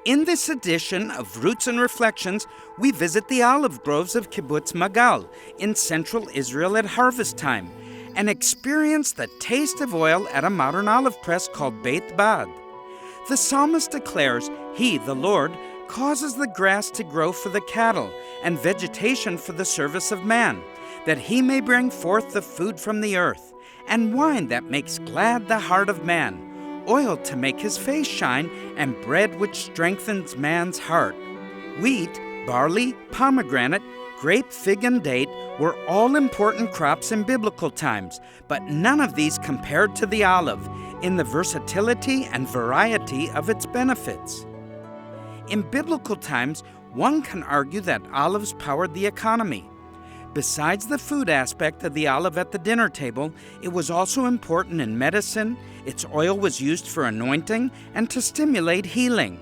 In this edition of Roots and Reflections, we visit the olive groves of Kibbutz Magal in central Israel at harvest time and experience the taste of oil at a modern olive press called bestowed. The psalmist declares, He, the Lord, causes the grass to grow for the cattle and vegetation for the service of man, that he may bring forth the food from the earth, and wine that makes glad the heart of man, oil to make his face shine, and bread which strengthens man's heart. Wheat, barley, pomegranate, grape, fig, and date were all important crops in biblical times, but none of these compared to the olive in the versatility and variety of its benefits. In biblical times, one can argue that olives powered the economy. Besides the food aspect of the olive at the dinner table, it was also important in medicine. Its oil was used for anointing and to stimulate healing.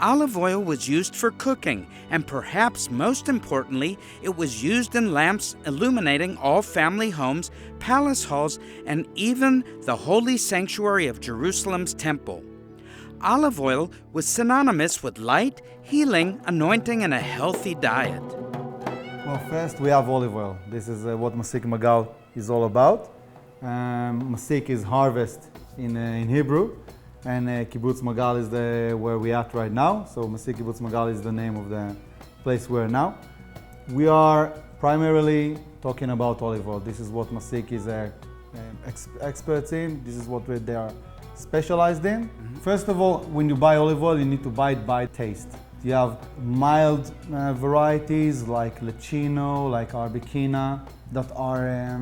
Olive oil was used for cooking, and perhaps most importantly, it was used in lamps illuminating all family homes, palace halls, and even the holy sanctuary of Jerusalem's temple. Olive oil was synonymous with light, healing, anointing, and a healthy diet. Well, first we have olive oil. This is what Masik Magal is all about. Masik is harvest in Hebrew, and Kibbutz Magal is where we're at right now. So Masik Kibbutz Magal is the name of the place we're now. We are primarily talking about olive oil. This is what Masik is experts in. This is what they are specialized in. First of all, when you buy olive oil, you need to buy it by taste. You have mild varieties like Lecchino, like Arbequina, that are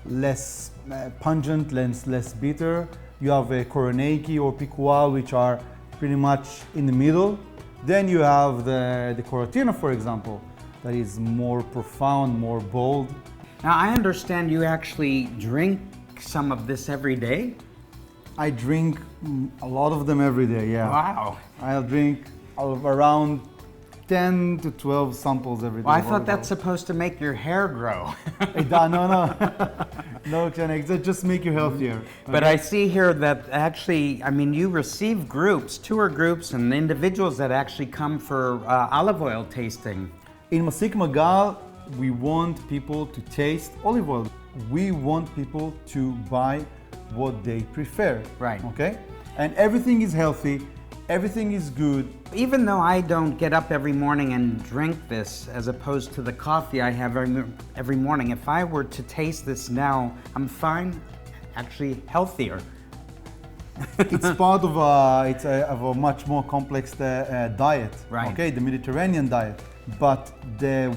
less pungent, less bitter. You have Koroneki or Picual, which are pretty much in the middle. Then you have the Corotina, for example, that is more profound, more bold. Now, I understand you actually drink some of this every day? I drink a lot of them every day, yeah. Wow. I'll drink around 10 to 12 samples every day. Well, I thought that's supposed to make your hair grow. No. No, Kshenik, it just make you healthier. Okay? But I see here that actually, you receive groups, tour groups, and individuals that actually come for olive oil tasting. In Masik Magal, we want people to taste olive oil. We want people to buy what they prefer. Right. Okay? And everything is healthy. Everything is good. Even though I don't get up every morning and drink this, as opposed to the coffee I have every morning, if I were to taste this now, I'm fine, actually healthier. It's part of a much more complex diet, right? Okay, the Mediterranean diet. But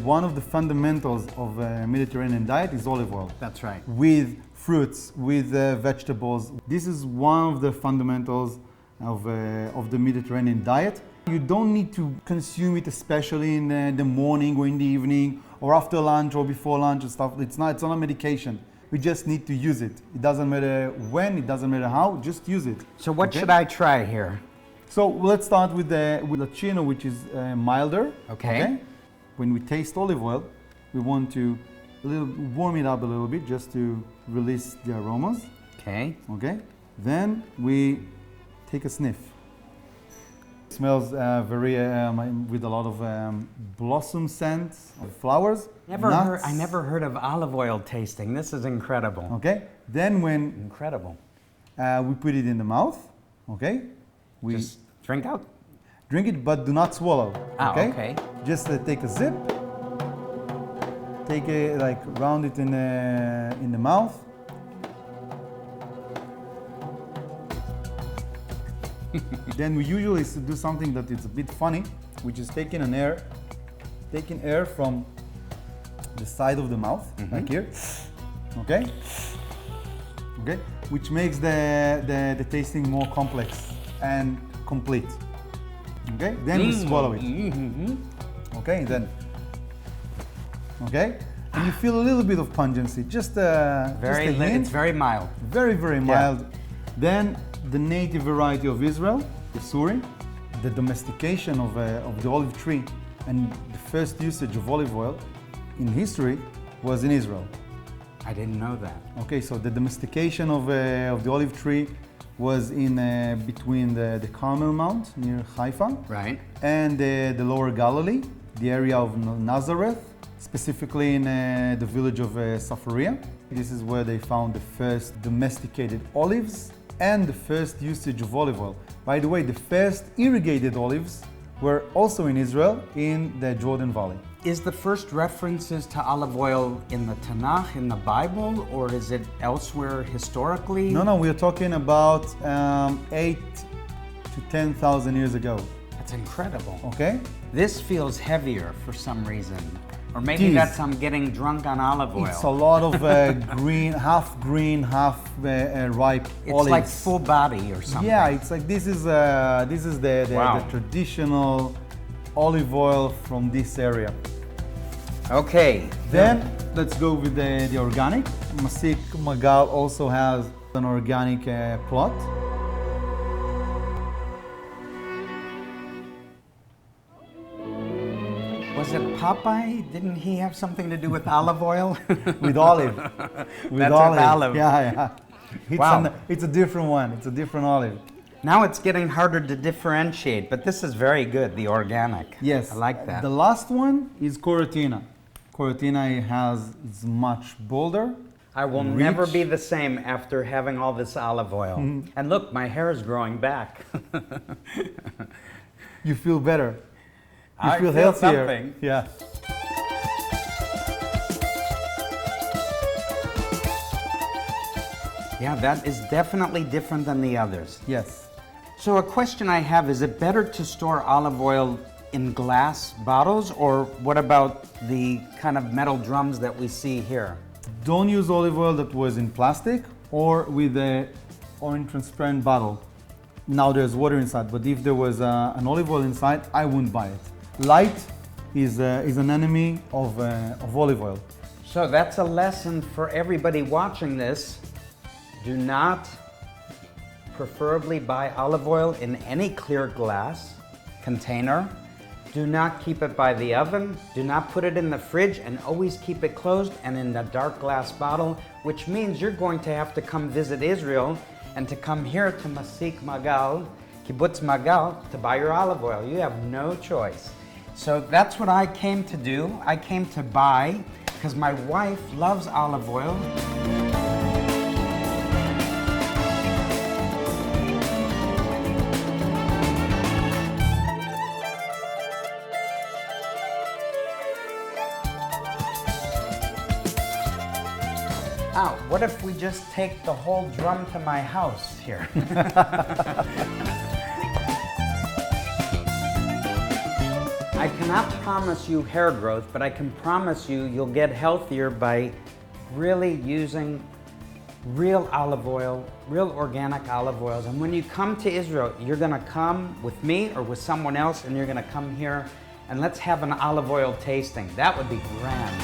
one of the fundamentals of a Mediterranean diet is olive oil. That's right. With fruits, with vegetables. This is one of the fundamentals of the Mediterranean diet. You don't need to consume it, especially in the morning or in the evening or after lunch or before lunch and stuff. It's not a medication. We just need to use it. It doesn't matter when, it doesn't matter how, just use it. So what should I try here? So let's start with Lecchino, which is milder. Okay. When we taste olive oil, we want to warm it up a little bit just to release the aromas. Okay. Then we take a sniff. It smells with a lot of blossom scents of flowers. I never heard of olive oil tasting. This is incredible. Okay. Then incredible. We put it in the mouth. Okay. We just drink out. Drink it, but do not swallow. Okay. Just take a sip. Take it round it in the mouth. Then we usually do something that is a bit funny, which is taking air from the side of the mouth, like here. Okay, which makes the tasting more complex and complete. Okay, then we swallow it. Okay, and you feel a little bit of pungency, just a hint. It's very mild. Very, very mild. Then the native variety of Israel, the suri, the domestication of the olive tree, and the first usage of olive oil in history was in Israel. I didn't know that. Okay, so the domestication of the olive tree was in between the Carmel Mount near Haifa Right. and the lower Galilee, the area of Nazareth, specifically in the village of Sapphira. This is where they found the first domesticated olives and the first usage of olive oil. By the way, the first irrigated olives were also in Israel in the Jordan Valley. Is the first references to olive oil in the Tanakh, in the Bible, or is it elsewhere historically? No, we're talking about 8 to 10,000 years ago, That's incredible. okay? This feels heavier for some reason. Or maybe It is. that's I'm getting drunk on olive oil. It's a lot of green, half ripe It's olives. like full body or something. Yeah, it's like this is the Wow. traditional olive oil from this area. Okay. Then let's go with the organic. Masik Magal also has an organic plot. Was it Popeye? Didn't he have something to do with olive oil? With olive. That's olive. Yeah. Wow. It's a different one. It's a different olive. Now it's getting harder to differentiate, but this is very good, the organic. Yes. I like that. The last one is Coritina. Coritina is much bolder. I will rich. never be the same after having all this olive oil. And look, my hair is growing back. You feel better. You I feel feel healthier. something. Yeah. Yeah, that is definitely different than the others. Yes. So a question I have, is it better to store olive oil in glass bottles, or what about the kind of metal drums that we see here? Don't use olive oil that was in plastic or with or in transparent bottle. Now there's water inside, but if there was an olive oil inside, I wouldn't buy it. Light is an enemy of olive oil. So that's a lesson for everybody watching this. Do not preferably buy olive oil in any clear glass container. Do not keep it by the oven. Do not put it in the fridge, and always keep it closed and in a dark glass bottle, which means you're going to have to come visit Israel and to come here to Masik Magal, Kibbutz Magal, to buy your olive oil. You have no choice. So that's what I came to do. I came to buy, because my wife loves olive oil. Oh, what if we just take the whole drum to my house here? I cannot promise you hair growth, but I can promise you you'll get healthier by really using real olive oil, real organic olive oils. And when you come to Israel, you're gonna come with me or with someone else, and you're gonna come here and let's have an olive oil tasting. That would be grand.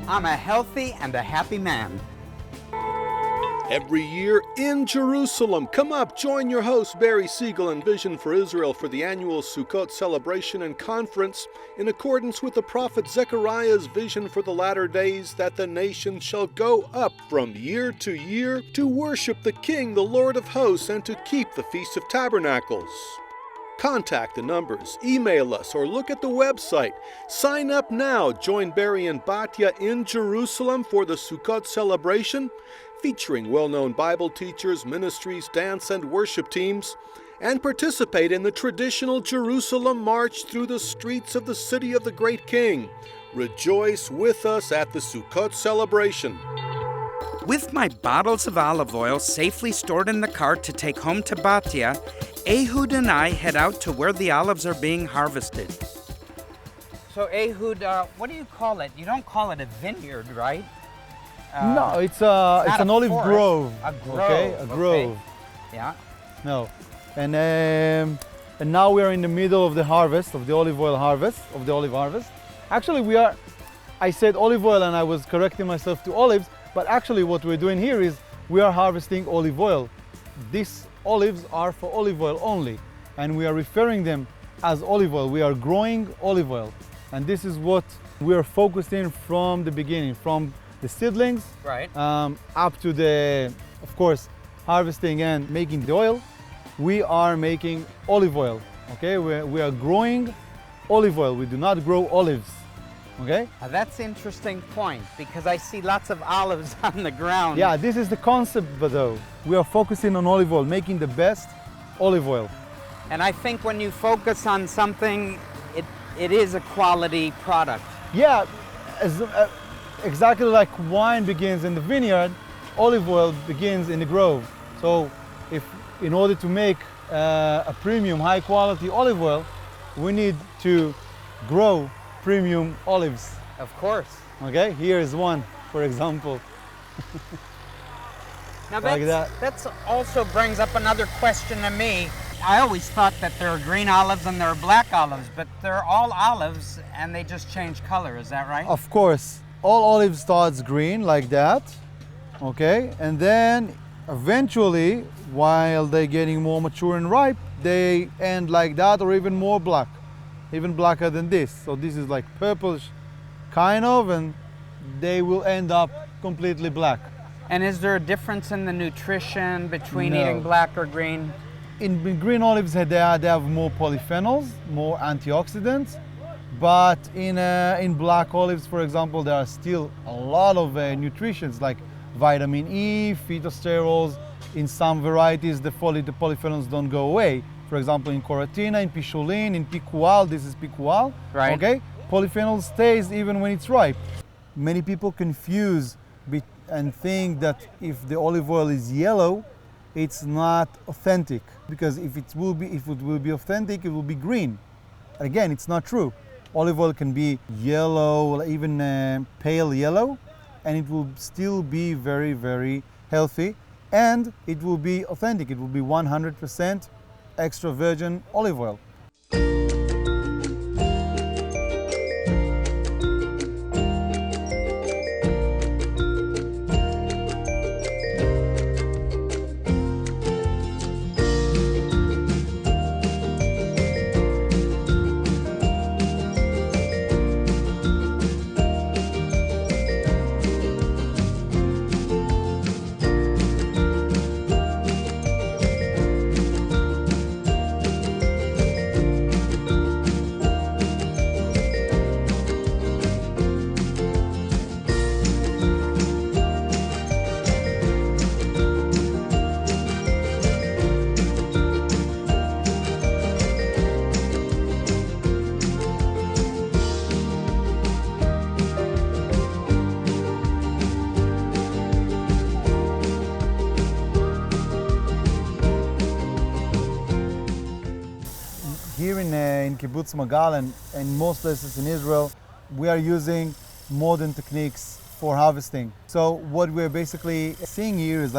I'm a healthy and a happy man. Every year in Jerusalem, come up, join your host Barry Segal and Vision for Israel for the annual Sukkot celebration and conference in accordance with the prophet Zechariah's vision for the latter days, that the nation shall go up from year to worship the King, the Lord of hosts, and to keep the Feast of Tabernacles. Contact the numbers, email us, or look at the website. Sign up now. Join Barry and Batya in Jerusalem for the Sukkot celebration, featuring well-known Bible teachers, ministries, dance and worship teams, and participate in the traditional Jerusalem march through the streets of the city of the great King. Rejoice with us at the Sukkot celebration. With my bottles of olive oil safely stored in the cart to take home to Batya, Ehud and I head out to where the olives are being harvested. So Ehud, what do you call it? You don't call it a vineyard, right? No, it's not an a olive forest. grove. A grove. Okay, a grove. Yeah. No, and now we are in the middle of the harvest of the olive oil harvest Actually, we are. I said olive oil, and I was correcting myself to olives. But actually, what we're doing here is we are harvesting olive oil. These olives are for olive oil only, and we are referring them as olive oil. We are growing olive oil, and this is what we are focused in from the beginning, from the seedlings Right. up to the of course, harvesting and making the oil, we are making olive oil, okay? We are growing olive oil. We do not grow olives, okay? That's an interesting point because I see lots of olives on the ground. Yeah, this is the concept, but though. We are focusing on olive oil, making the best olive oil. And I think when you focus on something, it is a quality product. Yeah, exactly like wine begins in the vineyard, olive oil begins in the grove. So if in order to make a premium high quality olive oil, we need to grow premium olives. Of course. Okay, here is one, for example. Now Like that. that's also brings up another question to me. I always thought that there are green olives and there are black olives, but they're all olives and they just change color, is that right? Of course, all olive starts green like that, okay? And then eventually, while they're getting more mature and ripe, they end like that or even more black, even blacker than this. So this is like purplish kind of, and they will end up completely black. And is there a difference in the nutrition between No. eating black or green? In green olives, they have more polyphenols, more antioxidants, but in black olives, for example, there are still a lot of nutrients like vitamin E, phytosterols. In some varieties, the polyphenols don't go away. For example, in Coratina, in Picholine, in Picual, this is Picual, Right. okay? Polyphenol stays even when it's ripe. Many people confuse and think that if the olive oil is yellow, it's not authentic, because if it will be authentic, it will be green. Again, it's not true. Olive oil can be yellow, even pale yellow, and it will still be very, very healthy, and it will be authentic. It will be 100% extra virgin olive oil. Here in Kibbutz Magal and most places in Israel, we are using modern techniques for harvesting. So what we're basically seeing here is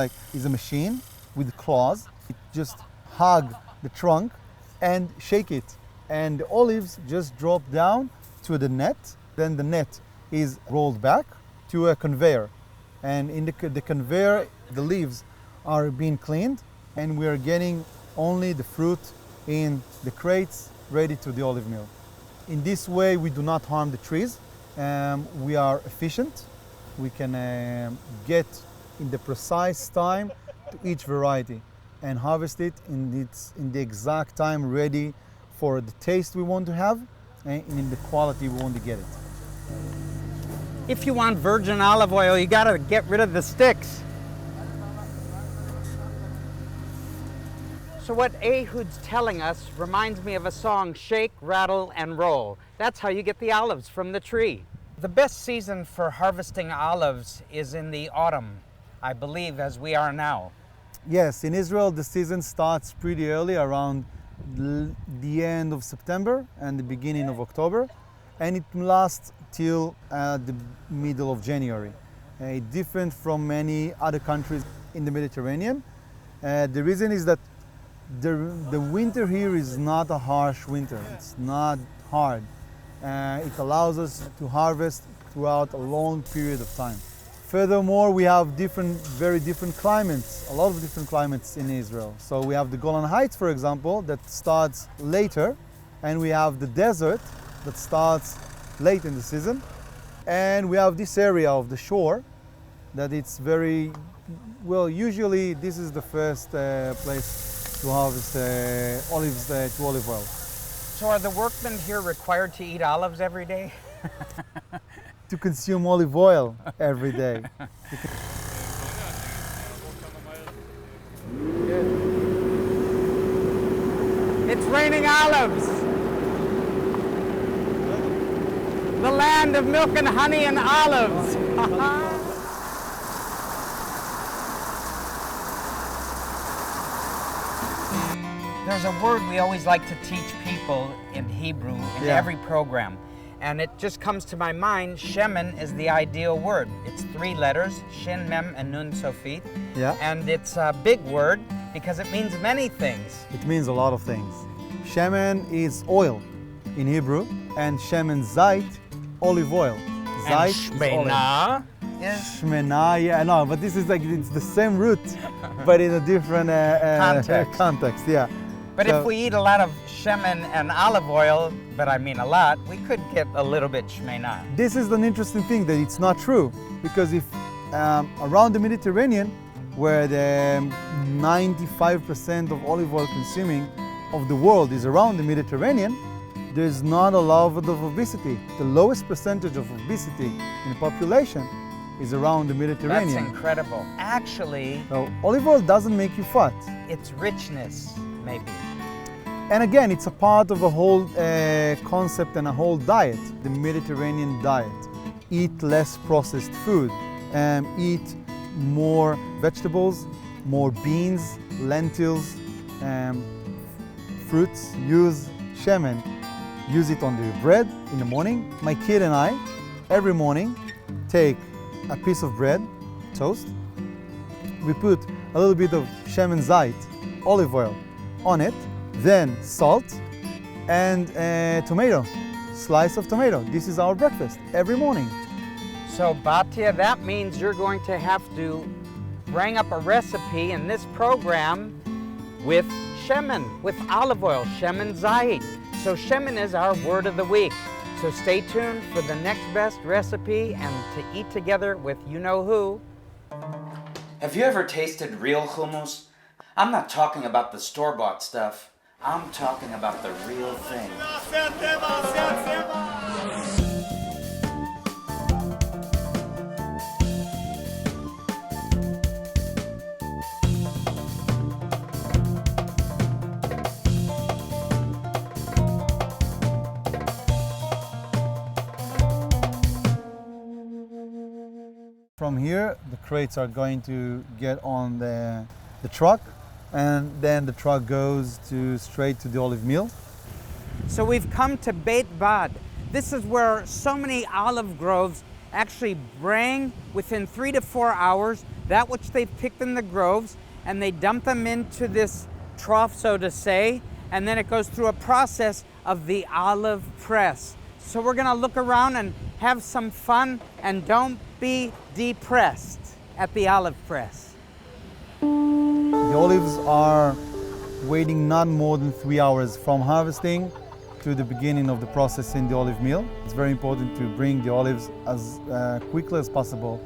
a machine with claws. It just hug the trunk and shake it. And the olives just drop down to the net. Then the net is rolled back to a conveyor. And in the conveyor, the leaves are being cleaned, and we are getting only the fruit in the crates ready to the olive mill. In this way, we do not harm the trees. We are efficient. We can get in the precise time to each variety and harvest it in the exact time ready for the taste we want to have and in the quality we want to get it. If you want virgin olive oil, you gotta get rid of the sticks. So what Ehud's telling us reminds me of a song, Shake, Rattle, and Roll. That's how you get the olives from the tree. The best season for harvesting olives is in the autumn, I believe, as we are now. Yes, in Israel the season starts pretty early, around the end of September and the beginning of October, and it lasts till the middle of January. Different from many other countries in the Mediterranean. The reason is that the winter here is not a harsh winter. It's not hard. It allows us to harvest throughout a long period of time. Furthermore, we have very different climates, a lot of different climates in Israel. So we have the Golan Heights, for example, that starts later, and we have the desert that starts late in the season, and we have this area of the shore that it's very, well, usually this is the first place to harvest olives to olive oil. So are the workmen here required to eat olives every day? To consume olive oil every day. It's raining olives. The land of milk and honey and olives. There's a word we always like to teach people in Hebrew in every program, and it just comes to my mind. Shemen is the ideal word. It's 3 letters, Shin, Mem, and Nun Sofit. Yeah. And it's a big word because it means many things. It means a lot of things. Shemen is oil in Hebrew, and Shemen Zait, olive oil. Zait is Shmena is Shmena, yeah, no, but this is like, it's the same root, but in a different context, yeah. But if we eat a lot of shemen and olive oil, but I mean a lot, we could get a little bit shmena. This is an interesting thing, that it's not true, because if around the Mediterranean, where the 95% of olive oil consuming of the world is around the Mediterranean, there's not a lot of obesity. The lowest percentage of obesity in the population is around the Mediterranean. That's incredible. Actually, So olive oil doesn't make you fat. it's richness, maybe. And again, it's a part of a whole concept and a whole diet, the Mediterranean diet. Eat less processed food, eat more vegetables, more beans, lentils, fruits. Use shemen. Use it on the bread in the morning. My kid and I, every morning, take a piece of bread, toast. We put a little bit of shemen zait, olive oil, on it, then salt and tomato, slice of tomato. This is our breakfast every morning. So Batya, that means you're going to have to bring up a recipe in this program with shemen, with olive oil, shemen zait. So shemen is our word of the week. So stay tuned for the next best recipe and to eat together with you-know-who. Have you ever tasted real hummus? I'm not talking about the store-bought stuff. I'm talking about the real thing. From here, the crates are going to get on the truck, and then the truck goes straight to the olive mill. So we've come to Beit Bad. This is where so many olive groves actually bring within 3 to 4 hours that which they've picked in the groves, and they dump them into this trough, so to say, and then it goes through a process of the olive press. So we're gonna look around and have some fun, and don't be depressed at the olive press. The olives are waiting not more than 3 hours from harvesting to the beginning of the process in the olive mill. It's very important to bring the olives as quickly as possible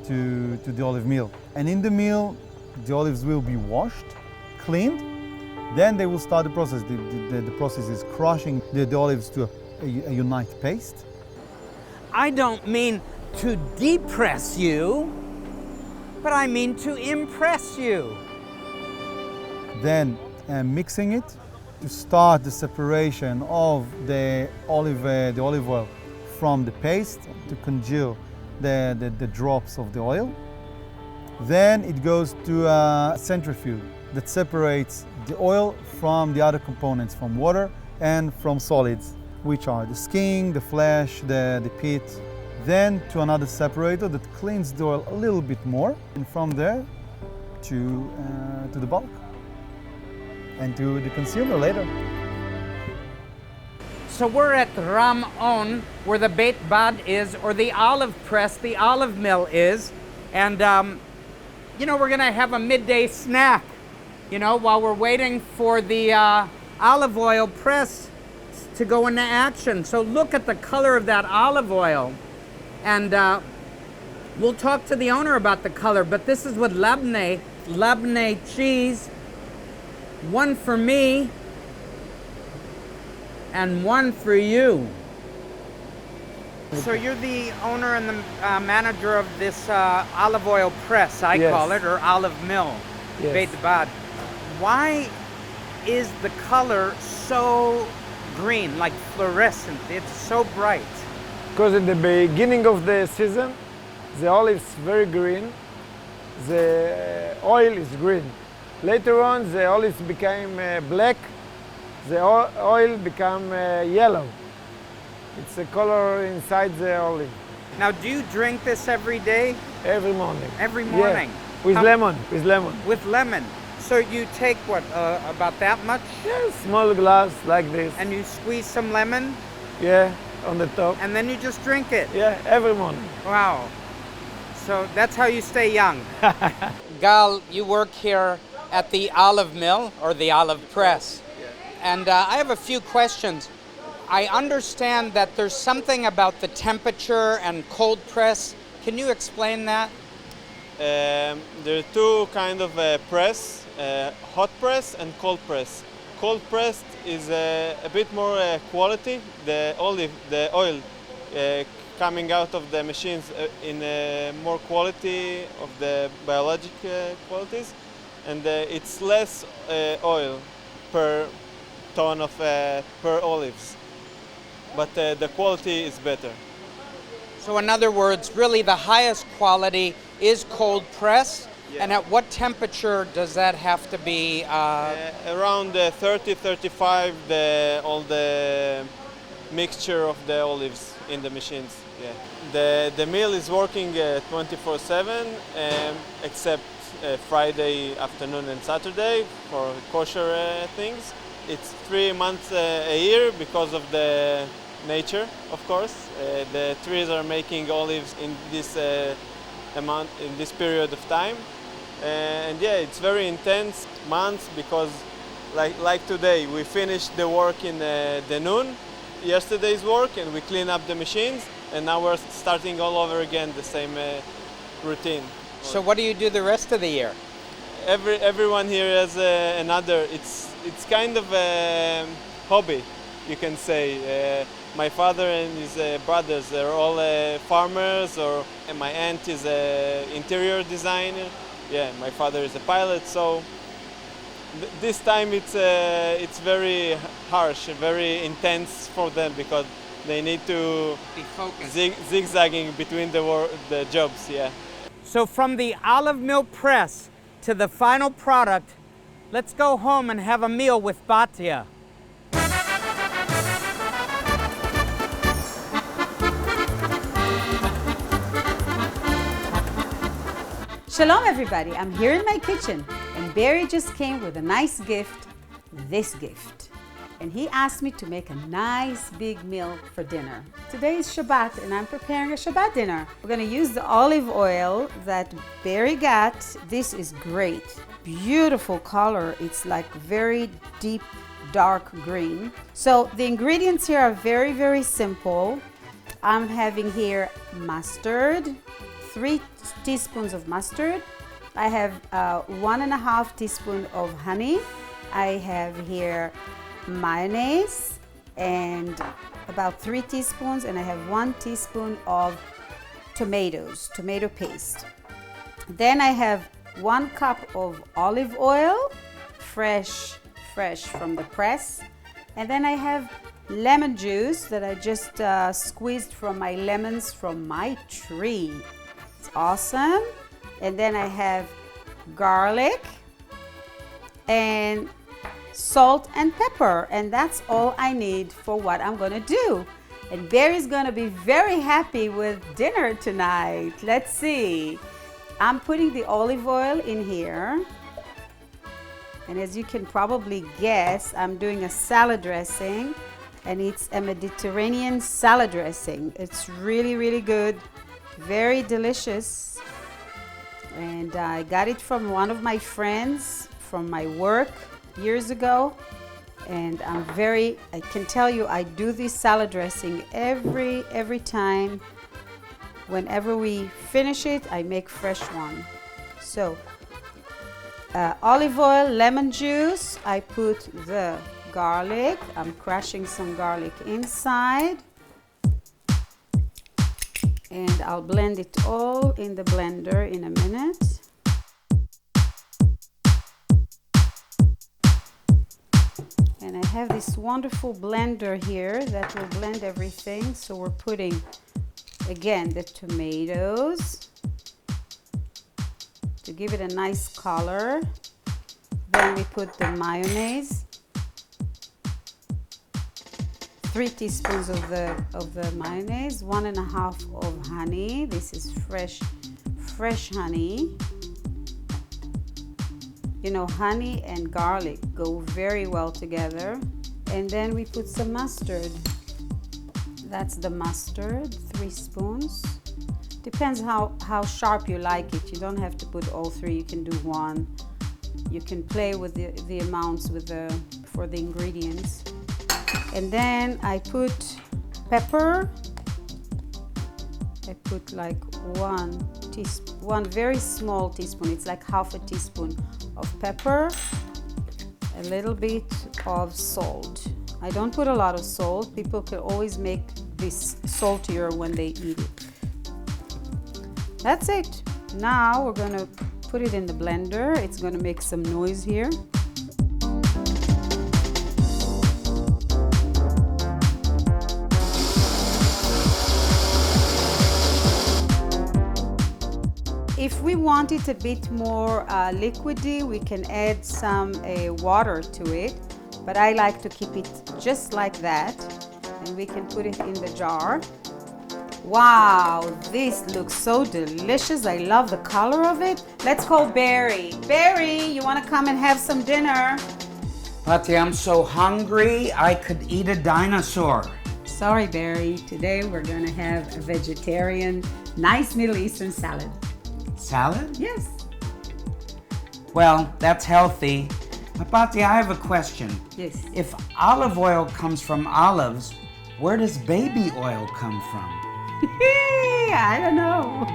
to the olive mill. And in the mill, the olives will be washed, cleaned, then they will start the process. The process is crushing the olives to a unite paste. I don't mean to depress you, but I mean to impress you. Then mixing it to start the separation of the olive oil from the paste, to congeal the drops of the oil. Then it goes to a centrifuge that separates the oil from the other components, from water and from solids, which are the skin, the flesh, the pit. Then to another separator that cleans the oil a little bit more, and from there to the bulk and to the consumer later. So we're at Ramon, where the Beit Bad is, or the olive press, the olive mill is, and you know, we're gonna have a midday snack, you know, while we're waiting for the olive oil press to go into action. So look at the color of that olive oil. And We'll talk to the owner about the color, but this is with labneh cheese. One for me and one for you. So you're the owner and the manager of this olive oil press, I Yes. call it, or olive mill, Yes. Beit Bad. Why is the color so green, like fluorescent? It's so bright. Because in the beginning of the season, the olive is very green, the oil is green. Later on, the olives became black, the oil become yellow. It's a color inside the olive. Now, do you drink this every day? Every morning. Every morning? Yeah. With How- lemon, with lemon. With lemon. So you take what, about that much? Yeah, small glass like this. And you squeeze some lemon, Yeah, on the top. and then you just drink it. Yeah, every morning. Wow. So that's how you stay young. Gal, you work here at the olive mill or the olive press. And I have a few questions. I understand that there's something about the temperature and cold press. Can you explain that? There are two kind of press, hot press and cold press. Cold pressed is a bit more quality. The oil coming out of the machines in more quality of the biologic qualities, and it's less oil per ton of per olives, but the quality is better. So in other words, really the highest quality is cold press. Yeah. And at what temperature does that have to be? Around 30, 35, all the mixture of the olives in the machines. Yeah. The mill is working 24/7, except Friday afternoon and Saturday for kosher things. It's 3 months a year because of the nature, of course. The trees are making olives in this amount, in this period of time. And yeah, it's very intense months because like today, we finished the work in the noon, yesterday's work, and we clean up the machines, and now we're starting all over again the same routine. So what do you do the rest of the year? Everyone here has another, it's kind of a hobby, you can say. My father and his brothers, they're all farmers, and my aunt is an interior designer. Yeah, my father is a pilot, so this time it's very harsh, very intense for them because they need to Be focused. zigzagging between the jobs. Yeah. So from the olive mill press to the final product, let's go home and have a meal with Batya. Shalom everybody, I'm here in my kitchen and Barry just came with a nice gift, this gift. And he asked me to make a nice big meal for dinner. Today is Shabbat and I'm preparing a Shabbat dinner. We're gonna use the olive oil that Barry got. This is great, beautiful color. It's like very deep, dark green. So the ingredients here are very, very simple. I'm having here mustard, 3 teaspoons of mustard. I have 1.5 teaspoons of honey. I have here mayonnaise and about 3 teaspoons, and I have 1 teaspoon of tomato paste. Then I have 1 cup of olive oil, fresh from the press. And then I have lemon juice that I just squeezed from my lemons from my tree. It's awesome. And then I have garlic and salt and pepper, and that's all I need for what I'm gonna do. And Barry's gonna be very happy with dinner tonight. Let's see. I'm putting the olive oil in here. And as you can probably guess, I'm doing a salad dressing, and it's a Mediterranean salad dressing. It's really, really good, very delicious. And I got it from one of my friends from my work years ago. And I can tell you, I do this salad dressing every time whenever we finish it, I make fresh one. So, olive oil, lemon juice, I put the garlic. I'm crushing some garlic inside. And I'll blend it all in the blender in a minute. And I have this wonderful blender here that will blend everything. So we're putting, again, the tomatoes to give it a nice color. Then we put the mayonnaise. 3 teaspoons of the mayonnaise, 1.5 of honey. This is fresh honey. You know, honey and garlic go very well together. And then we put some mustard. That's the mustard, 3 spoons. Depends how sharp you like it. You don't have to put all 3, you can do 1. You can play with the amounts for the ingredients. And then I put pepper. I put like 1 very small teaspoon. It's like half a teaspoon of pepper. A little bit of salt. I don't put a lot of salt. People can always make this saltier when they eat it. That's it. Now we're gonna put it in the blender. It's gonna make some noise here. If we want it a bit more liquidy, we can add some water to it, but I like to keep it just like that, and we can put it in the jar. Wow, this looks so delicious. I love the color of it. Let's call Barry. Barry, you want to come and have some dinner? Patti, I'm so hungry, I could eat a dinosaur. Sorry, Barry. Today we're going to have a vegetarian, nice Middle Eastern salad. Salad? Yes. Well, that's healthy. But Patti, I have a question. Yes. If olive oil comes from olives, where does baby oil come from? I don't know.